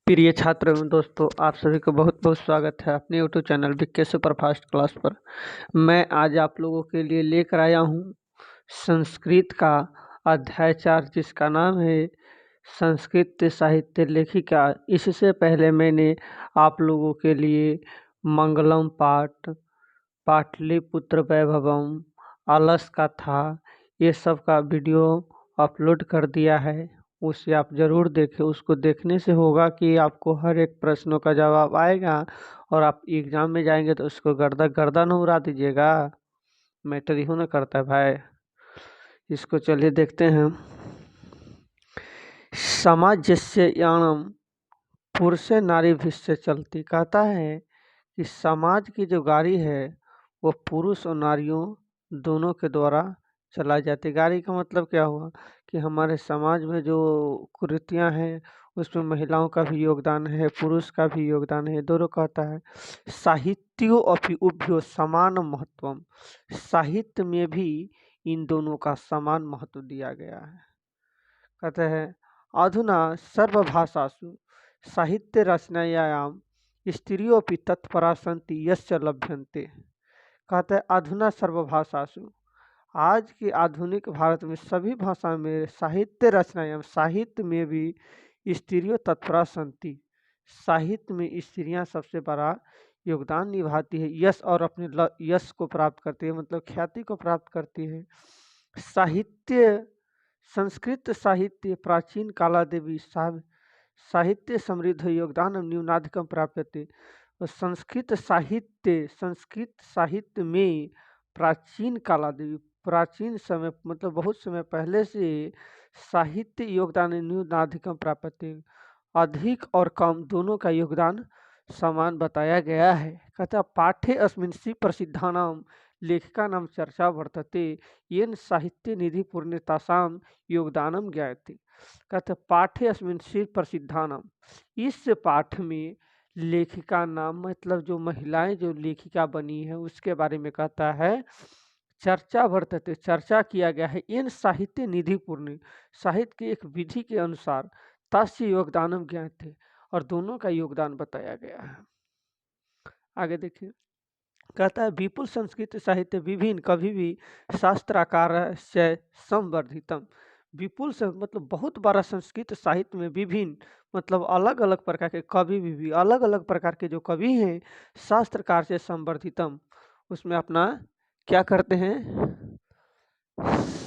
प्रिय छात्र एवं दोस्तों, आप सभी को बहुत बहुत स्वागत है अपने यूट्यूब चैनल विके सुपरफास्ट क्लास पर। मैं आज आप लोगों के लिए लेकर आया हूँ संस्कृत का अध्याय 4, जिसका नाम है संस्कृत साहित्य लेखिका। इससे पहले मैंने आप लोगों के लिए मंगलम पाठ, पाटलिपुत्र वैभवम, आलस का था, ये सब का वीडियो अपलोड कर दिया है। उसे आप ज़रूर देखें। उसको देखने से होगा कि आपको हर एक प्रश्नों का जवाब आएगा और आप एग्ज़ाम में जाएंगे तो उसको गर्दा गर्दा न उड़ा दीजिएगा। मैटर यूँ ना करता है भाई। इसको चलिए देखते हैं। समाजस्य यानम पुरुष नारी भिष्य चलती, कहता है कि समाज की जो गाड़ी है वो पुरुष और नारियों दोनों के द्वारा चलाई जाती है। गाड़ी का मतलब क्या हुआ कि हमारे समाज में जो कुरीतियाँ हैं उसमें महिलाओं का भी योगदान है, पुरुष का भी योगदान है, दोनों कहता है। साहित्यो अपि उभयो समान महत्वम, साहित्य में भी इन दोनों का समान महत्व दिया गया है। कहते हैं अधुना सर्वभाषासु साहित्य रचनायाम स्त्रियोऽपि तत्परा सन्ति यस्य लभ्यन्ते। कहते हैं अधुना सर्वभाषासु, आज के आधुनिक भारत में सभी भाषा में साहित्य रचनायाम, साहित्य में भी स्त्रियों तत्परा सन्ति, साहित्य में स्त्रियां सबसे बड़ा योगदान निभाती है। यश और अपने यश को प्राप्त करती है, मतलब ख्याति को प्राप्त करती है। साहित्य, संस्कृत साहित्य प्राचीन काला देवी साहित्य समृद्ध योगदान न्यूनाधिकम प्राप्यते। और संस्कृत साहित्य में प्राचीन काला देवी, प्राचीन समय मतलब बहुत समय पहले से साहित्य योगदान न्यूनाधिकम प्राप्यते, अधिक और कम दोनों का योगदान समान बताया गया है। कहता पाठ्य अस्मिन् श्री प्रसिद्धानाम लेखिका नाम चर्चा वर्तते येन साहित्य निधि पूर्णतासां योगदानम ज्ञायते। कहते पाठ्य अस्मिन् श्री प्रसिद्धानाम, इस पाठ में लेखिका नाम मतलब जो महिलाएं जो लेखिका बनी है उसके बारे में कहता है। चर्चा वर्तते, चर्चा किया गया है। इन साहित्य निधि पूर्ण, साहित्य की एक विधि के अनुसार तस्य योगदानम ज्ञायते, और दोनों का योगदान बताया गया है। आगे देखिए, कहता है विपुल संस्कृत साहित्य विभिन्न कभी भी शास्त्राकार से संवर्धितम। विपुल से मतलब बहुत बड़ा संस्कृत साहित्य में विभिन्न मतलब अलग अलग प्रकार के कवि भी अलग अलग प्रकार के जो कवि हैं शास्त्रकार से संवर्धितम, उसमें अपना क्या करते हैं,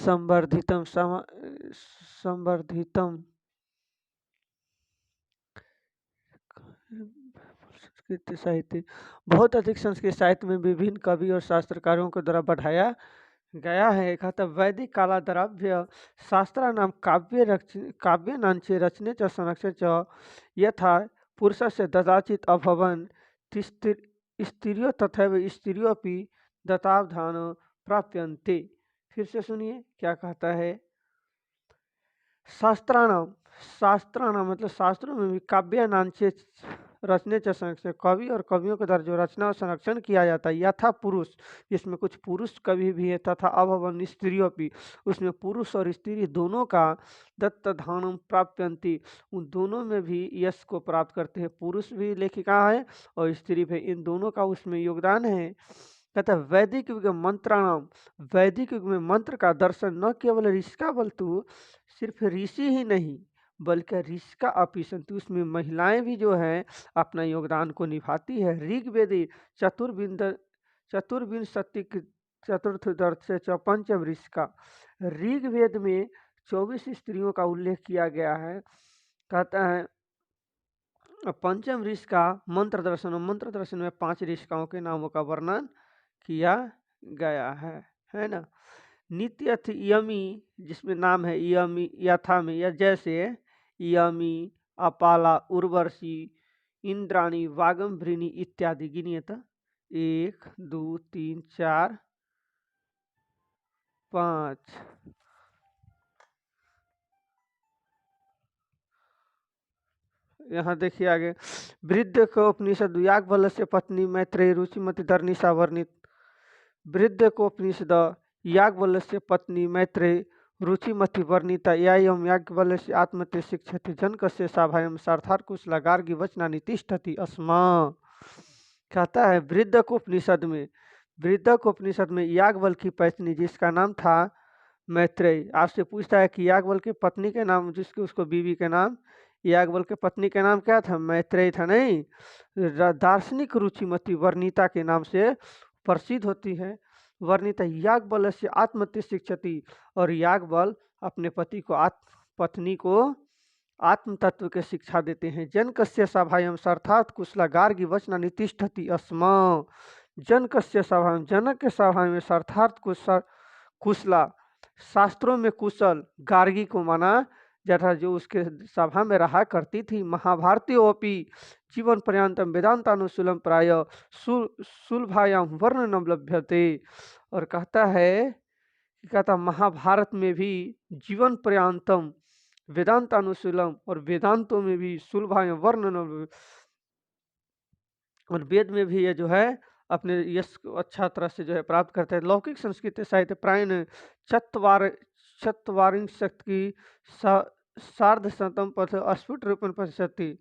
संवर्धितम संवर्धितम संस्कृत साहित्य, बहुत अधिक संस्कृत साहित्य में विभिन्न कवि और शास्त्रकारों के द्वारा बढ़ाया गया है। कहता वैदिक कालाद्रव्य शास्त्रा नाम काव्य नांचे रचने च संरक्षण च यथा पुरुषस्य ददाचित अभवन स्त्रियों तथैव स्त्रियों अपि दत्तावधान प्राप्यन्ते। फिर से सुनिए क्या कहता है। शास्त्राणाम मतलब शास्त्रों में भी काव्य नांचे रचने च संरक्षण, कवि और कवियों के द्वारा जो रचना और संरक्षण किया जाता है। यथा पुरुष, इसमें कुछ पुरुष कवि भी है, तथा अभवन स्त्रियों भी, उसमें पुरुष और स्त्री दोनों का दत्तधानम प्राप्यन्ति, उन दोनों में भी यश को प्राप्त करते हैं। पुरुष भी लेखिका है और स्त्री भी, इन दोनों का उसमें योगदान है। कहता है वैदिक युग में मंत्राणाम, वैदिक युग में मंत्र का दर्शन न केवल ऋषि का बल्कि सिर्फ ऋषि ही नहीं बल्कि ऋषि का अपिसंतु, उसमें महिलाएं भी जो है अपना योगदान को निभाती है। ऋग्वेदी चतुर्विंशति चतुर्थ दर्श से पंचम ऋषि का, ऋग्वेद में 24 स्त्रियों का उल्लेख किया गया है। कहता है पंचम ऋषि का मंत्र दर्शन में 5 ऋषिकाओं के नामों का वर्णन किया गया है ना। नित्य यमी, जिसमें नाम है यमी, यथा में या जैसे यमी, अपाला, उर्वशी, इंद्राणी, वागम्भृणी इत्यादि गिनिए तो 1 2 3 4 5। यहाँ देखिए आगे, वृद्ध को उपनिषद याज्ञवल्क्य से पत्नी मैत्रेयी रुचिमती धर्निशा वर्णित। वृद्ध को उपनिषद याज्ञवल्क्य से पत्नी मैत्रेयी रुचिमति वर्णिता एवं याज्ञवल्क्य आत्मते शिक्षति जनकस्य सभायां सार्थात् कुशला गार्गी वचनानि तिष्ठति अस्मा। कहता है वृद्धक उपनिषद में याज्ञवल्क्य की पत्नी जिसका नाम था मैत्रेयी, आपसे पूछता है कि याज्ञवल्क्य की पत्नी के नाम, जिसकी उसको बीवी के नाम, याज्ञवल्क्य की पत्नी के नाम क्या था? मैत्रेयी था नहीं, दार्शनिक रुचिमती वर्णिता के नाम से प्रसिद्ध होती है। वर्णिता याज्ञवल्क्य से आत्महत्या शिक्षति, और याज्ञवल्क्य अपने पत्नी को आत्म तत्व के शिक्षा देते हैं। जनकस्य सभायां अर्थात कुशला गार्गी वचनानि तिष्ठति अस्म। जनकस्य सभायां, जनक के सभा में अर्थात कुशला, शास्त्रों में कुशल, गार्गी को माना जथा जो उसके सभा में रहा करती थी। महाभारती ओपी जीवन पर्यंतम वेदांतानुशूलम प्राय सुलभायाम वर्णनम लभ्यते। और कहता महाभारत में भी जीवन पर्यंतम वेदांतानुशूलम, और वेदांतों में भी सुलभायाम वर्णनम, और वेद में भी ये जो है अपने यश को अच्छा तरह से जो है प्राप्त करते हैं। लौकिक संस्कृत साहित्य प्रायण चत्वारिंशत् की सार्धशतम पद अस्फुट रूपन पश्यति।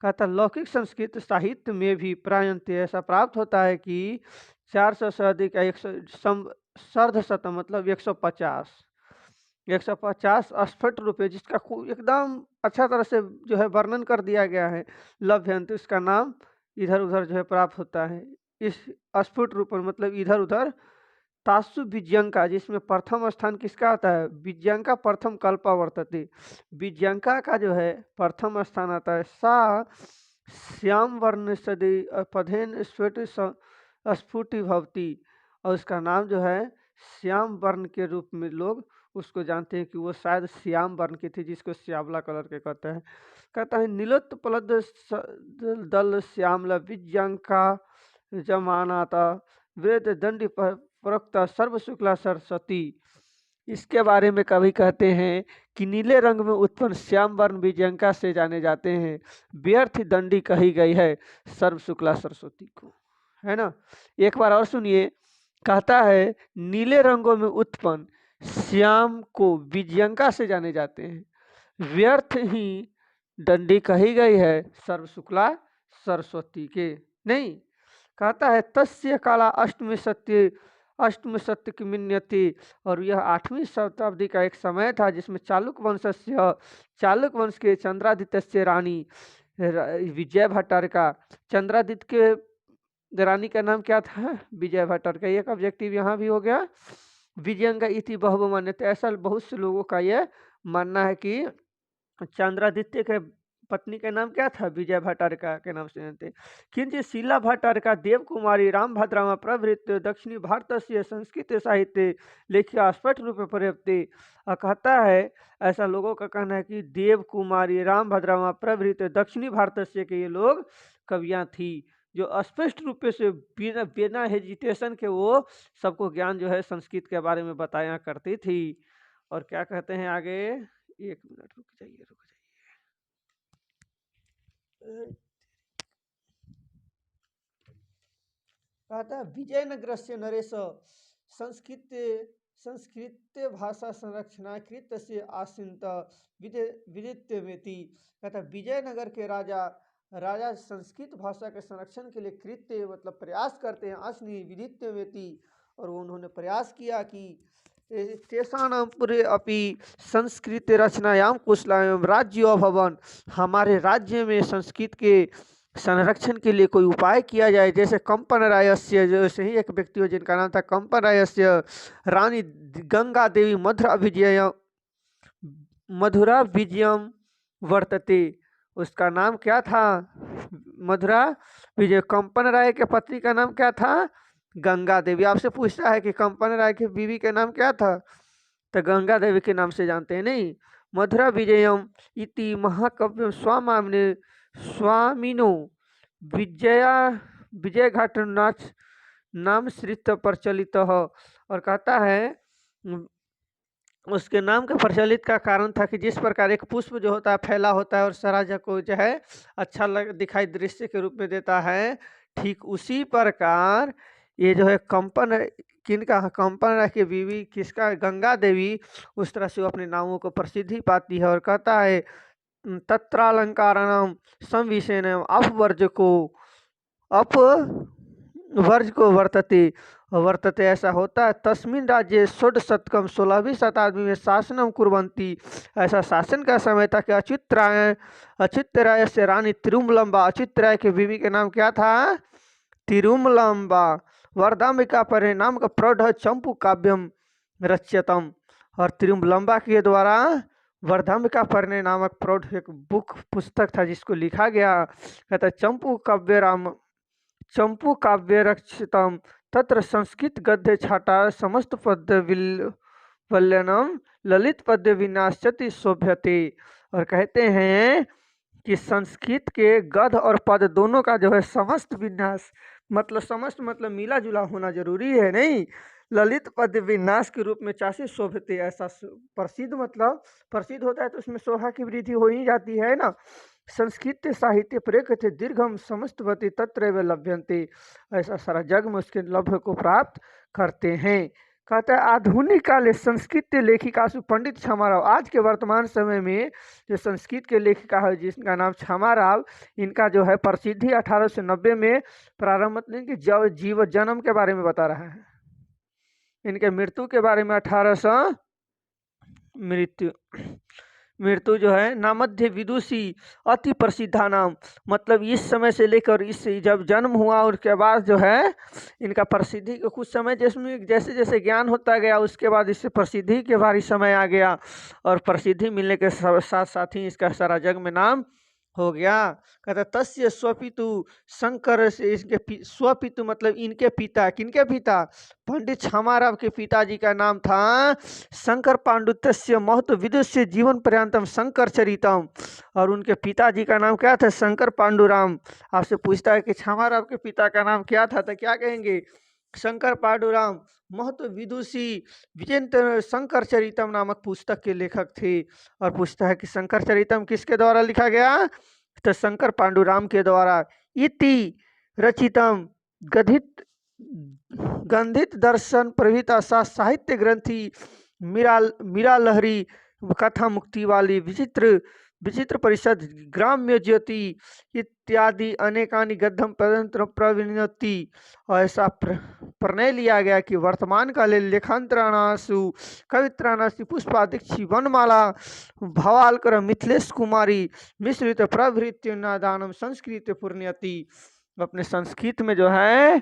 कहता लौकिक संस्कृत साहित्य में भी प्रायः ऐसा प्राप्त होता है कि 400 से अधिक, 100 सार्धशतम मतलब 150 अस्फुट रूप है, जिसका एकदम अच्छा तरह से जो है वर्णन कर दिया गया है। लभ्यंत, इसका नाम इधर उधर जो है प्राप्त होता है। इस अस्फुट रूपन मतलब इधर उधर। तासु विज्ञंका, जिसमें प्रथम स्थान किसका आता है? विज्ञंका प्रथम कल्पा वर्तते, विज्ञंका का जो है प्रथम स्थान आता है। सा श्याम वर्ण सदी पधेन स्फुट स्फुटी भवती, और उसका नाम जो है श्याम वर्ण के रूप में लोग उसको जानते हैं कि वो शायद श्याम वर्ण की थी, जिसको श्यामला कलर के कहते हैं। कहता है नीलोत्पलद दल श्यामला विज्ञंका जमानाता वेद दंडी प्रवक्ता सर्व शुक्ला सरस्वती। इसके बारे में कवि कहते हैं कि नीले रंग में उत्पन्न श्याम वर्ण विज्ञंका से जाने जाते हैं, व्यर्थ दंडी कही गई है सर्व शुक्ला सरस्वती को, है ना। एक बार और सुनिए, कहता है नीले रंगों में उत्पन्न श्याम को विज्ञंका से जाने जाते हैं, व्यर्थ ही दंडी कही गई है सर्व शुक्ला सरस्वती के। नहीं, कहता है तस्य काला अष्टमी सत्य की मिन्यति, और यह 8वीं शताब्दी का एक समय था जिसमें चालुक वंश के चंद्रादित्य रानी विजय भट्टारिका, चंद्रादित्य के रानी का नाम क्या था? विजय भट्टारिका। एक ऑब्जेक्टिव यहाँ भी हो गया। विजयंगा इति बहु मान्यते, ऐसा बहुत से लोगों का यह मानना है कि चंद्रादित्य के पत्नी का नाम क्या था? विजय भट्टारिका के नाम से जानते। किंचित शीला भट्टारिका देव कुमारी रामभद्रामा प्रवृत्ति दक्षिणी भारत से संस्कृत साहित्य लेखिका स्पष्ट रूप में पर्याप्ति। कहता है ऐसा लोगों का कहना है कि देव कुमारी रामभद्रामा प्रवृत्ति दक्षिणी भारत से के ये लोग कवियाँ थी, जो स्पष्ट रूप से बिना हेजिटेशन के वो सबको ज्ञान जो है संस्कृत के बारे में बताया करती थी। और क्या कहते हैं आगे, एक मिनट रुक जाइए। कहता है विजयनगर से नरेश संस्कृत भाषा संरक्षणाकृत से आसिंत विदित्य में थी। कहता विजयनगर के राजा संस्कृत भाषा के संरक्षण के लिए कृत्य मतलब प्रयास करते हैं, असनी विदित्य में थी। और उन्होंने प्रयास किया कि तेषाणां पुरे अपि संस्कृत रचनायाम कुशलायाम राज्य भवन, हमारे राज्य में संस्कृत के संरक्षण के लिए कोई उपाय किया जाए। जैसे कंपन रायस्य, जैसे ही एक व्यक्ति हो जिनका नाम था कंपन रायस्य, रानी गंगा देवी मधुरा विजयम वर्तते, उसका नाम क्या था? मधुरा विजय। कंपन राय के पत्नी का नाम क्या था? गंगा देवी। आपसे पूछता है कि कंपन राय की बीवी के नाम क्या था? तो गंगा देवी के नाम से जानते हैं। नहीं, मधुरा विजयम इति महाकाव्य स्वामिनो विजय घाट नाच नाम श्रित प्रचलित हो। और कहता है उसके नाम के प्रचलित का कारण था कि जिस प्रकार एक पुष्प जो होता है फैला होता है और सराजा को जो है अच्छा दिखाई दृश्य के रूप में देता है, ठीक उसी प्रकार ये जो है कंपन किनका, कंपन की बीवी किसका, गंगा देवी, उस तरह से वो अपने नामों को प्रसिद्धि पाती है और कहता है तत्रालंकारणम संविशेनम अपवर्ज को वर्तते वर्तते, ऐसा होता है। तस्मिन राज्य षोडशतकम 16वीं शताब्दी में शासनम कुर्वन्ति, ऐसा शासन का समय था कि अच्युतराय से रानी तिरुमलम्बा, अच्युतराय के बीवी के नाम क्या था, तिरुमलम्बा। वरदाम्बिका परिणाम का प्रौढ़ चंपू काव्यम रच्यतम, और तिरुमलम्बा के द्वारा वरदाम्बिका परिणय नामक प्रौढ़ एक पुस्तक था जिसको लिखा गया। कहता है चंपू काव्य रक्षितम तत्र संस्कृत गद्य छाटा समस्त पद्य वल्यनम ललित पद्य विनाश्यति शोभ्यते, और कहते हैं कि संस्कृत के गद्य और पद दोनों का जो है समस्त विन्यास, मतलब समस्त मतलब मिला जुला होना जरूरी है, नहीं, ललित पद्य विन्यास के रूप में चाहे शोभते, ऐसा प्रसिद्ध, मतलब प्रसिद्ध होता है तो उसमें शोभा की वृद्धि हो ही जाती है ना। संस्कृत साहित्य प्रेक्ष्य दीर्घम समस्तवती तत्रैव लभ्यन्ते, ऐसा सारा जग में उसके लभ्य को प्राप्त करते हैं। कहता है आधुनिक काल संस्कृत लेखिकासु पंडित क्षमाराव, आज के वर्तमान समय में जो संस्कृत के लेखिका है जिसका नाम क्षमाराव, इनका जो है प्रसिद्धि 1890 में प्रारंभ, कि जीव जन्म के बारे में बता रहा है, इनके मृत्यु के बारे में 1800 मृत्यु जो है नामध्य विदुषी अति प्रसिद्धा नाम, मतलब इस समय से लेकर इस जब जन्म हुआ उसके बाद जो है इनका प्रसिद्धि के कुछ समय जिसमें जैसे जैसे ज्ञान होता गया उसके बाद इससे प्रसिद्धि के भारी समय आ गया, और प्रसिद्धि मिलने के साथ साथ ही इसका सारा जग में नाम हो गया। कहता तस्य स्वपितु शंकर से, इसके स्वपितु मतलब इनके पिता, किनके पिता, पंडित क्षमाराव के पिताजी का नाम था शंकर पांडुत्य महत्व विदुष्य जीवन पर्यंतम शंकर चरितम, और उनके पिताजी का नाम क्या था, शंकर पांडुराम। आपसे पूछता है कि क्षमाराव के पिता का नाम क्या था तो क्या कहेंगे, शंकर पांडुराम महत्व विदुषी विजेंद्र शंकर चरितम नामक पुस्तक के लेखक थे। और पूछता है कि शंकर चरितम किसके द्वारा लिखा गया, तो शंकर पांडुराम के द्वारा। इति रचितम गंधित दर्शन प्रभृता साहित्य ग्रंथि मीरा लहरी कथा मुक्ति वाली विचित्र परिषद ग्राम्य ज्योति इत्यादि अनेकानि गद्यम तदंत्र प्रविनति, और ऐसा प्रणय लिया गया कि वर्तमान काले लेखांतराणासु कवित्राणासु पुष्पादिक्षी वनमाला भवालकर मिथिलेश कुमारी मिश्रित प्रभृत्य नादानम संस्कृत पुण्यति, अपने संस्कृत में जो है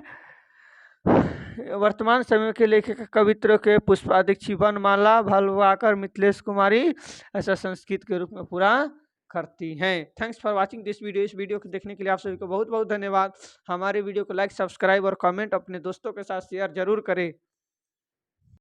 वर्तमान समय के लेखक कवित्रों के पुष्पादिक्षी वनमाला भलवाकर मिथिलेश कुमारी ऐसा संस्कृत के रूप में पूरा करती हैं। Thanks for watching this video. इस वीडियो को देखने के लिए आप सभी को बहुत बहुत धन्यवाद। हमारे वीडियो को लाइक, सब्सक्राइब और कमेंट अपने दोस्तों के साथ शेयर जरूर करें।